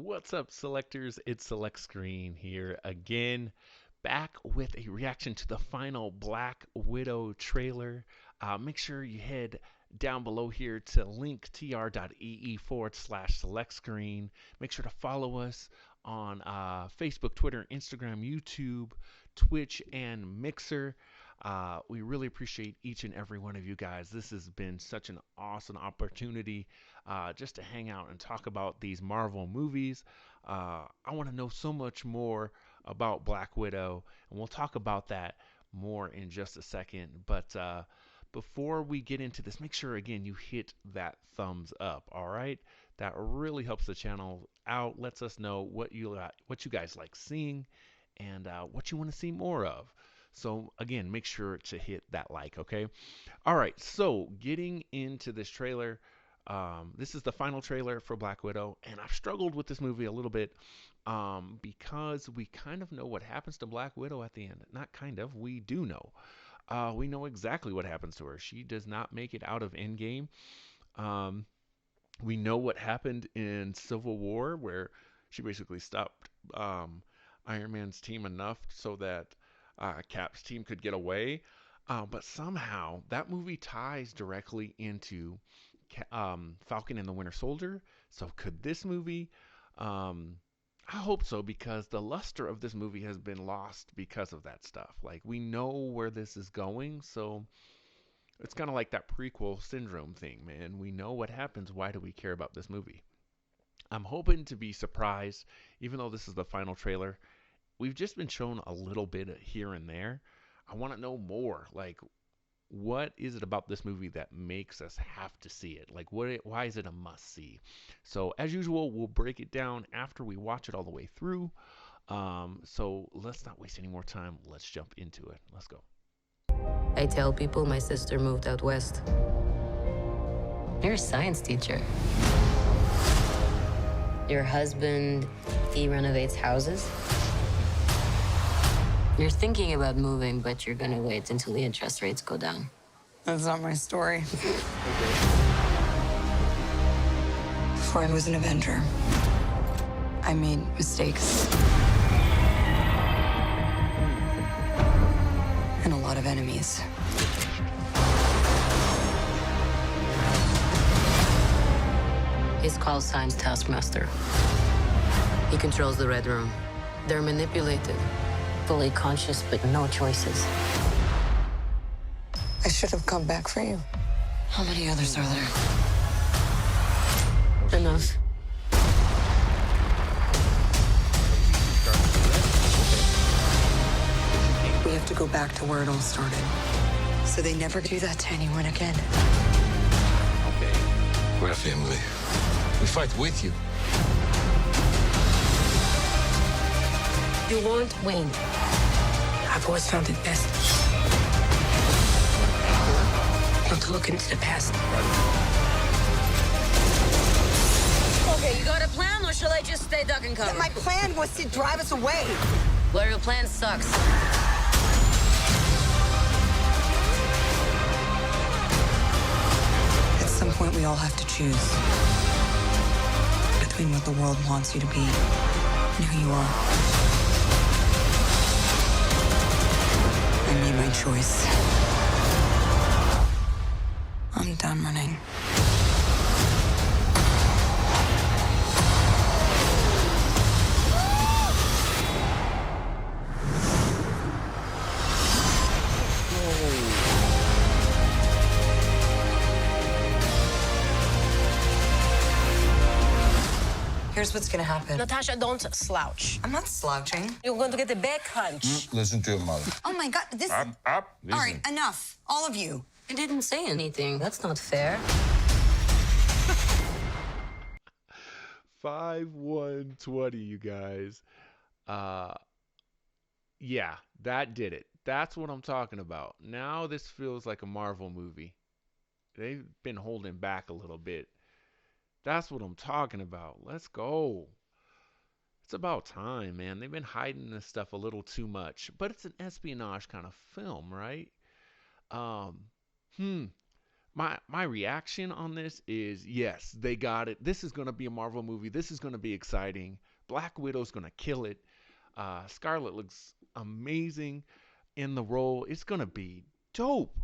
What's up, selectors? It's Select Screen here again, back with a reaction to the final Black Widow trailer. Make sure you head down below here to linktr.ee/select screen. Make sure to follow us on Facebook, Twitter, Instagram, YouTube, Twitch, and Mixer. We really appreciate each and every one of you guys. This has been such an awesome opportunity just to hang out and talk about these Marvel movies. I want to know so much more about Black Widow, and we'll talk about that more in just a second. But before we get into this, make sure again you hit that thumbs up. All right, that really helps the channel out. Lets us know what you guys like seeing, and what you want to see more of. So again, make sure to hit that like, okay? All right, so getting into this trailer, this is the final trailer for Black Widow, and I've struggled with this movie a little bit because we kind of know what happens to Black Widow at the end. Not kind of, we do know. We know exactly what happens to her. She does not make it out of Endgame. Um, we know what happened in Civil War, where she basically stopped Iron Man's team enough so that Cap's team could get away. But somehow that movie ties directly into Falcon and the Winter Soldier. So could this movie? I hope so, because the luster of this movie has been lost because of that stuff. Like, we know where this is going, so it's kind of like that prequel syndrome thing, man. We know what happens. Why do we care about this movie? I'm hoping to be surprised, even though this is the final trailer. We've just been shown a little bit here and there. I want to know more. Like, what is it about this movie that makes us have to see it? Like, why is it a must see? So, as usual, we'll break it down after we watch it all the way through. So, let's not waste any more time. Let's jump into it. Let's go. I tell people my sister moved out west. You're a science teacher. Your husband, he renovates houses. You're thinking about moving, but you're gonna wait until the interest rates go down. That's not my story. Before I was an Avenger, I made mistakes. And a lot of enemies. His call sign's Taskmaster. He controls the Red Room. They're manipulated, fully conscious, but no choices. I should have come back for you. How many others are there? Enough. We have to go back to where it all started. So they never do that to anyone again. Okay. We're a family. We fight with you. You won't win. I've always found it best not to look into the past. Okay, you got a plan, or shall I just stay duck and cover? My plan was to drive us away. Well, your plan sucks. At some point, we all have to choose between what the world wants you to be and who you are. I made my choice. I'm done running. Here's what's gonna happen. Natasha, don't slouch. I'm not slouching. You're going to get a back hunch. Listen to your mother. Oh my God, this. Up. All Listen. right, enough. All of you. I didn't say anything. That's not fair. 5/1/20, you guys. Yeah, that did it. That's what I'm talking about. Now this feels like a Marvel movie. They've been holding back a little bit. That's what I'm talking about. Let's go. It's about time, man. They've been hiding this stuff a little too much, but it's an espionage kind of film, right? Um, hmm. my reaction on this is yes, they got it. This is going to be a Marvel movie. This is going to be exciting. Black Widow's going to kill it. Scarlet looks amazing in the role. It's going to be dope.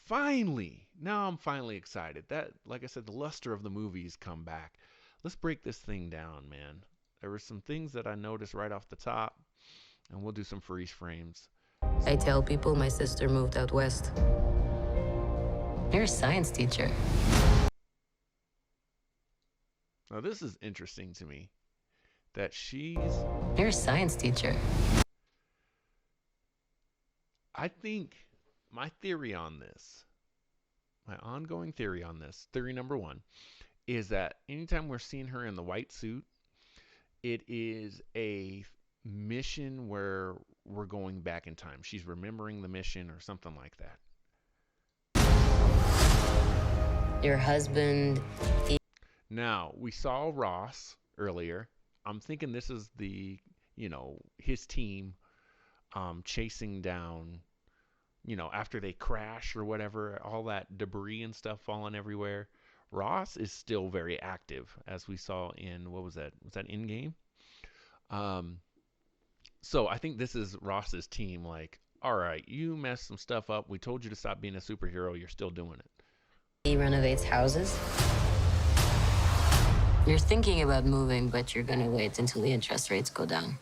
Finally. Now I'm finally excited. That, like I said, the luster of the movies come back. Let's break this thing down, man. There were some things that I noticed right off the top, and we'll do some freeze frames. I tell people my sister moved out west. You're a science teacher. Now this is interesting to me that You're a science teacher. I think my theory on this, my ongoing theory on this, theory number one, is that anytime we're seeing her in the white suit, it is a mission where we're going back in time. She's remembering the mission or something like that. Your husband. Now, we saw Ross earlier. I'm thinking this is his team chasing down, after they crash or whatever, all that debris and stuff falling everywhere. Ross is still very active, as we saw in, what was that? Was that Endgame? So I think this is Ross's team. Like, all right, you messed some stuff up. We told you to stop being a superhero. You're still doing it. He renovates houses. You're thinking about moving, but you're gonna wait until the interest rates go down.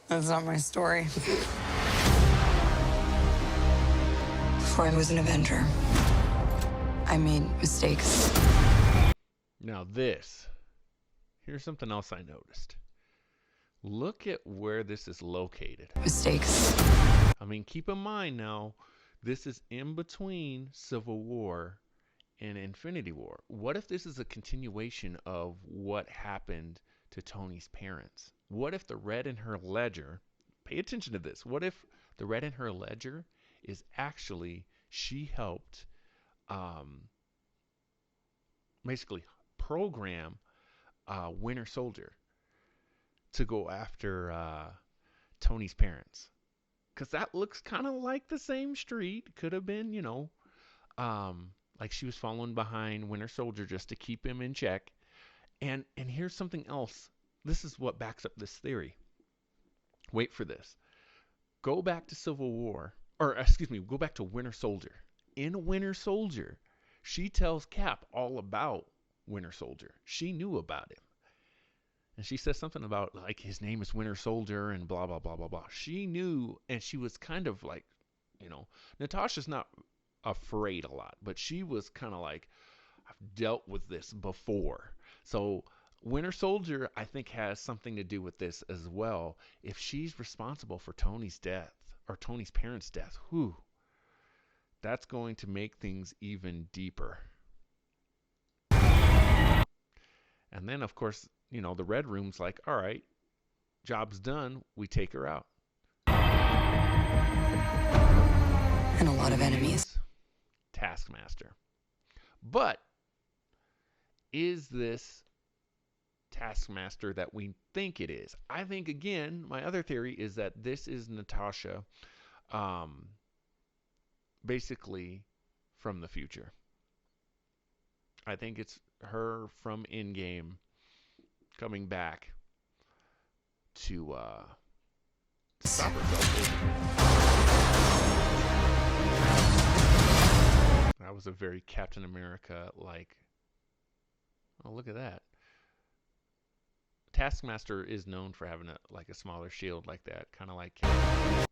That's not my story. Before I was an Avenger, I made mistakes. Now here's something else I noticed. Look at where this is located. Mistakes. I mean, keep in mind now, this is in between Civil War and Infinity War. What if this is a continuation of what happened to Tony's parents? What if the red in her ledger, pay attention to this, what if the red in her ledger is actually she helped basically program Winter Soldier to go after Tony's parents? Because that looks kind of like the same street. Could have been, like she was following behind Winter Soldier just to keep him in check. And here's something else. This is what backs up this theory. Wait for this. Go back to Civil War, or excuse me, go back to Winter Soldier. In Winter Soldier, she tells Cap all about Winter Soldier. She knew about him. And she says something about, like, his name is Winter Soldier and blah, blah, blah, blah, blah. She knew, and she was kind of like, Natasha's not afraid a lot, but she was kind of like, I've dealt with this before. So Winter Soldier, I think, has something to do with this as well. If she's responsible for Tony's death, or Tony's parents' death, that's going to make things even deeper. And then, of course, the Red Room's like, all right, job's done. We take her out. And a lot of enemies. Taskmaster. But is this Taskmaster that we think it is? I think, again, my other theory is that this is Natasha basically from the future. I think it's her from Endgame coming back to stop herself. That was a very Captain America like. Oh, look at that. Taskmaster is known for having a smaller shield like that, kind of like Cap.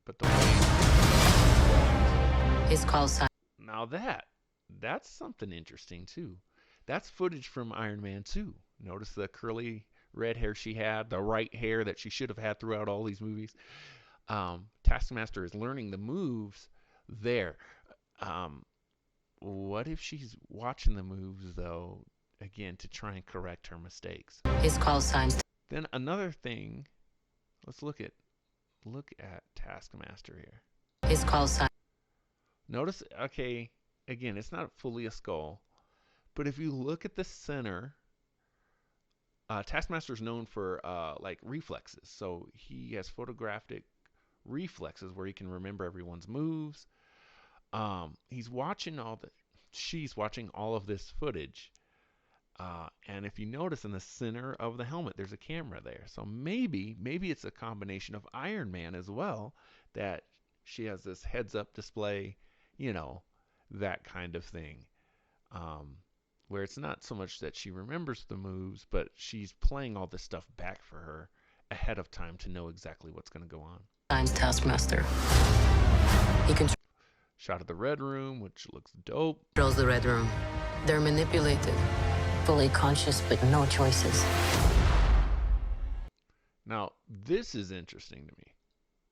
But the way His call sign. now that's something interesting too. That's footage from Iron Man 2. Notice the curly red hair she had, the right hair that she should have had throughout all these movies. Taskmaster is learning the moves there. What if she's watching the moves, though, again, to try and correct her mistakes? His call signs. Then another thing, let's look at Taskmaster here. His call sign. Notice, okay, again, it's not fully a skull, but if you look at the center, Taskmaster's known for reflexes. So he has photographic reflexes where he can remember everyone's moves. He's watching all the. she's watching all of this footage. And if you notice in the center of the helmet, there's a camera there. So maybe it's a combination of Iron Man as well, that she has this heads-up display, you know, that kind of thing. Where it's not so much that she remembers the moves, but she's playing all this stuff back for her ahead of time to know exactly what's going to go on. Signs Taskmaster. He Shot of the Red Room, which looks dope. controls the Red Room. They're manipulated, fully conscious, but no choices. Now, this is interesting to me.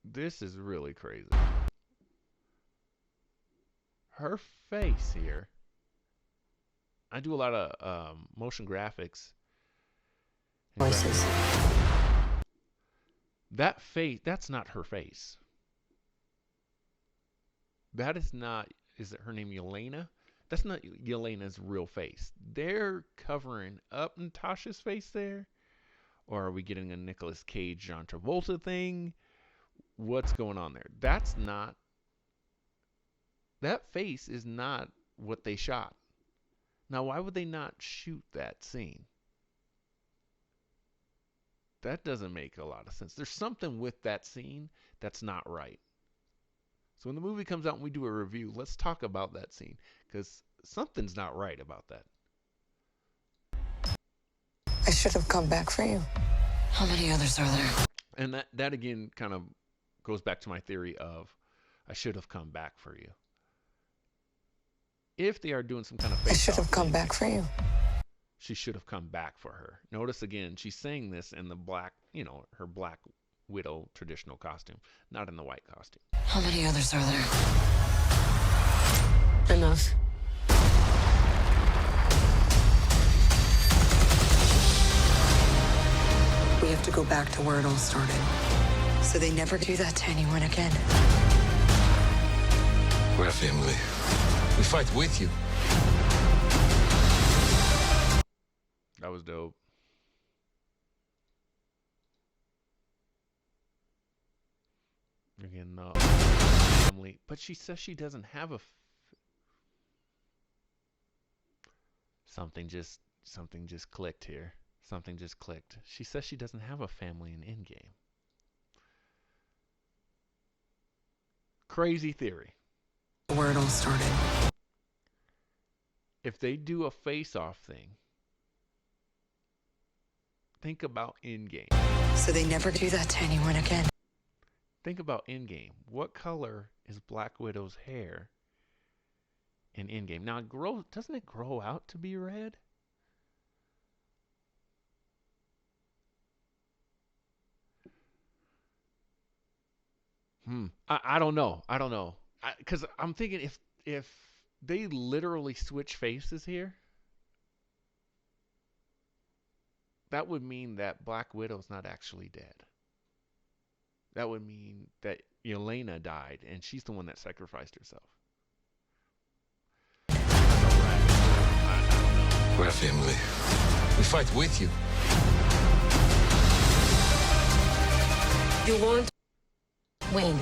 This is really crazy. Her face here. I do a lot of motion graphics. Choices. That face, that's not her face. That is not, is it her name Yelena? That's not Yelena's real face. They're covering up Natasha's face there. Or are we getting a Nicolas Cage, John Travolta thing? What's going on there? That's not, that face is not what they shot. Now, why would they not shoot that scene? That doesn't make a lot of sense. There's something with that scene that's not right. So when the movie comes out and we do a review, let's talk about that scene, because something's not right about that. I should have come back for you. How many others are there? And that again kind of goes back to my theory of I should have come back for you. If they are doing some kind of face-off, I should have come back for you. She should have come back for her. Notice again, she's saying this in the black, you know, her Black Widow traditional costume, not in the white costume. How many others are there? Enough. We have to go back to where it all started. So they never do that to anyone again. We're a family. We fight with you. That was dope. Again, family, but she says she doesn't have a. Something just clicked here. Something just clicked. She says she doesn't have a family in Endgame. Crazy theory. Where it all started. If they do a face-off thing, think about Endgame. So they never do that to anyone again. Think about Endgame. What color is Black Widow's hair in Endgame? Now, doesn't it grow out to be red? I don't know. I don't know. Because I'm thinking if they literally switch faces here, that would mean that Black Widow's not actually dead. That would mean that Yelena died, and she's the one that sacrificed herself. We're a family. We fight with you. You want Wayne.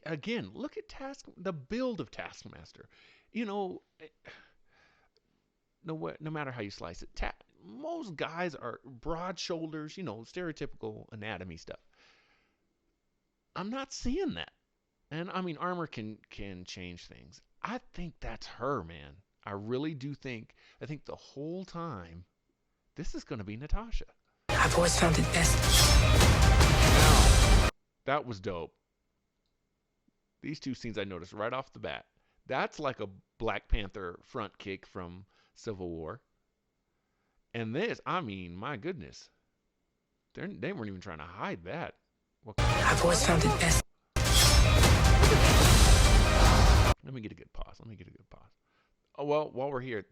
Again, look at the build of Taskmaster. You know, no matter how you slice it, most guys are broad shoulders, you know, stereotypical anatomy stuff. I'm not seeing that. And I mean, armor can change things. I think that's her, man. I really do think. I think the whole time, this is going to be Natasha. I've always found it best. Now, that was dope. These two scenes I noticed right off the bat. That's like a Black Panther front kick from Civil War. And this, I mean, my goodness. They weren't even trying to hide that. I've always found it best. Let me get a good pause. Oh, well, while we're here,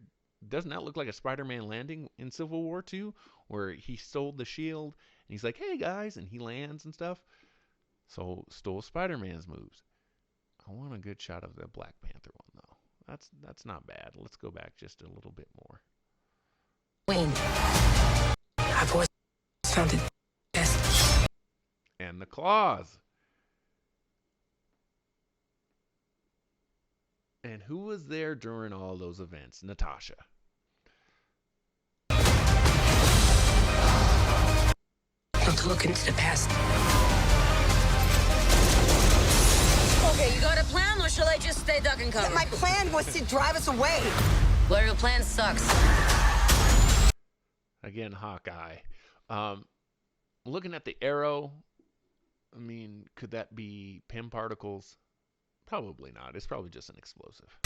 doesn't that look like a Spider-Man landing in Civil War 2? Where he stole the shield, and he's like, hey, guys, and he lands and stuff. So, stole Spider-Man's moves. I want a good shot of the Black Panther one, though. That's not bad. Let's go back just a little bit more. Wayne. I've always found it best. And the claws. who was there during all those events? Natasha. Don't look into the past. Okay, you got a plan, or shall I just stay duck and cover? My plan was to drive us away. Well, your plan sucks. Again, Hawkeye. Looking at the arrow, I mean, could that be PIM particles? Probably not. It's probably just an explosive.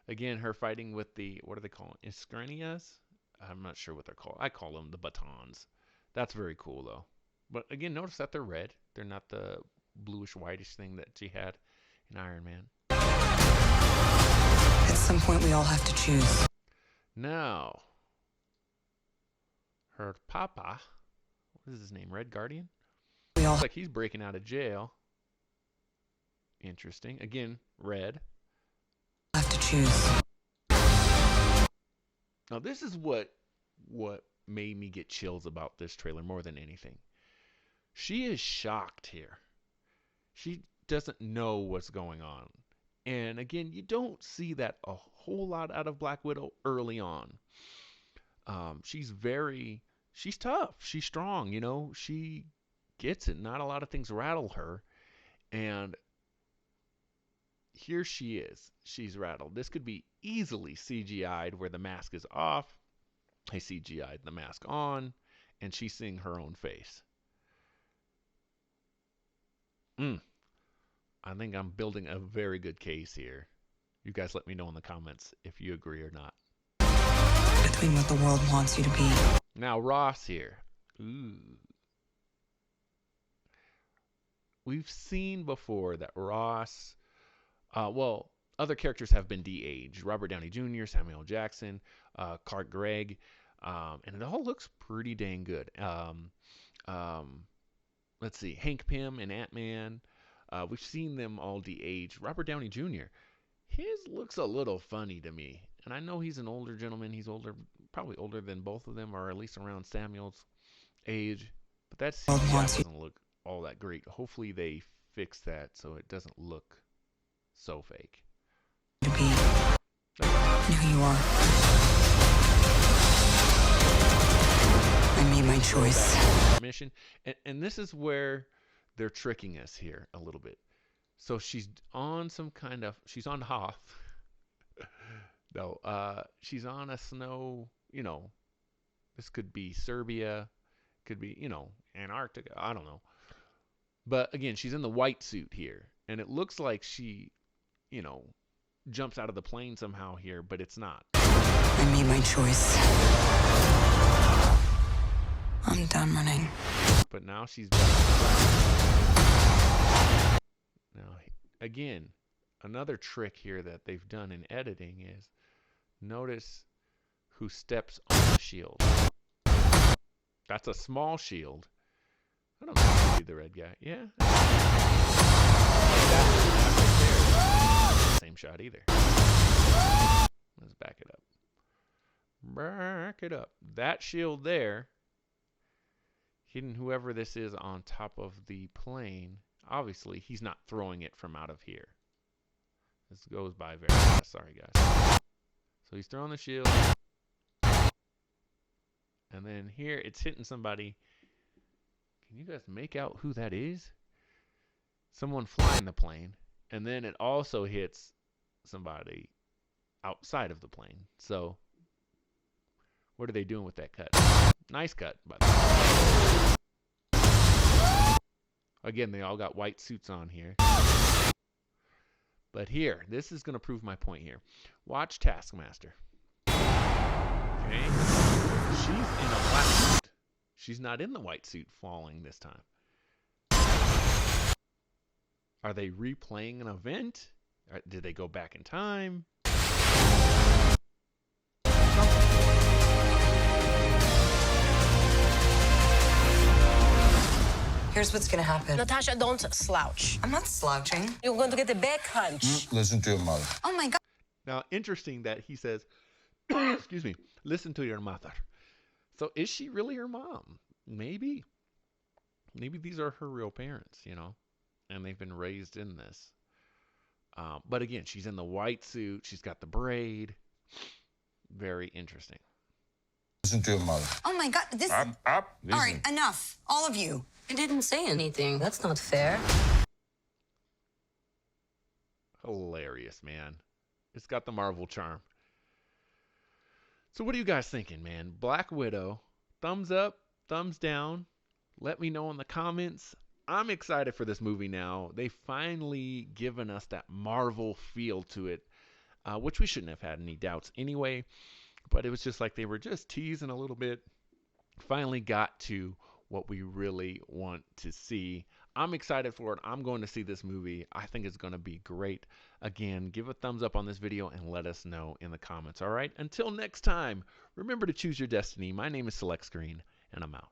Again, her fighting with the, what are they calling? Iskrenias? I'm not sure what they're called. I call them the batons. That's very cool, though. But again, notice that they're red. They're not the bluish whitish thing that she had in Iron Man. At some point, we all have to choose. Now, her papa, what is his name? Red Guardian? We all Looks like he's breaking out of jail. Interesting. Again, red. have to choose. Now, this is what made me get chills about this trailer more than anything. She is shocked here. She doesn't know what's going on. And again, you don't see that a whole lot out of Black Widow early on. She's tough. She's strong, you know. She gets it. Not a lot of things rattle her. And here she is. She's rattled. This could be easily CGI'd where the mask is off. I CGI'd the mask on. And she's seeing her own face. I think I'm building a very good case here. You guys let me know in the comments if you agree or not. Between what the world wants you to be. Now, Ross here. Ooh. We've seen before that Ross, other characters have been de-aged. Robert Downey Jr., Samuel L. Jackson, Clark Gregg, and it all looks pretty dang good. Let's see, Hank Pym and Ant-Man. We've seen them all de-aged. Robert Downey Jr., his looks a little funny to me. And I know he's an older gentleman. He's older, probably older than both of them, or at least around Samuel's age. But that CGI doesn't look all that great. Hopefully they fix that so it doesn't look so fake. To be who you are. I made my choice. Mission. And this is where they're tricking us here a little bit. So she's on she's on Hoth. No, she's on a snow, this could be Serbia, could be, Antarctica, I don't know. But again, she's in the white suit here. And it looks like she, jumps out of the plane somehow here, but it's not. I made my choice. I'm done running. But now she's Now, again, another trick here that they've done in editing is notice who steps on the shield. That's a small shield. I don't know if he'd be the red guy. Yeah. Same shot either. Let's back it up. Back it up. That shield there, hitting whoever this is on top of the plane. Obviously, he's not throwing it from out of here. This goes by very fast. Sorry, guys. So he's throwing the shield. And then here, it's hitting somebody. Can you guys make out who that is? Someone flying the plane. And then it also hits somebody outside of the plane. So, what are they doing with that cut? Nice cut, by the way. Again, they all got white suits on here. But here, this is going to prove my point here. Watch Taskmaster. Okay? She's in a black suit. She's not in the white suit falling this time. Are they replaying an event? Did they go back in time? Here's what's gonna happen. Natasha, don't slouch. I'm not slouching. You're going to get a back hunch. Listen to your mother. Oh my God. Now, interesting that he says, excuse me, listen to your mother. So is she really her mom? Maybe. Maybe these are her real parents, and they've been raised in this. But again, she's in the white suit. She's got the braid. Very interesting. Listen to your mother. Oh my God, this. Up, up. All Listen. right, enough, all of you. I didn't say anything. That's not fair. Hilarious, man. It's got the Marvel charm. So what are you guys thinking, man? Black Widow, thumbs up, thumbs down? Let me know in the comments. I'm excited for this movie now. They've finally given us that Marvel feel to it, which we shouldn't have had any doubts anyway. But it was just like they were just teasing a little bit. Finally got to what we really want to see. I'm excited for it. I'm going to see this movie. I think it's going to be great. Again, give a thumbs up on this video and let us know in the comments. All right. Until next time, remember to choose your destiny. My name is Select Screen, and I'm out.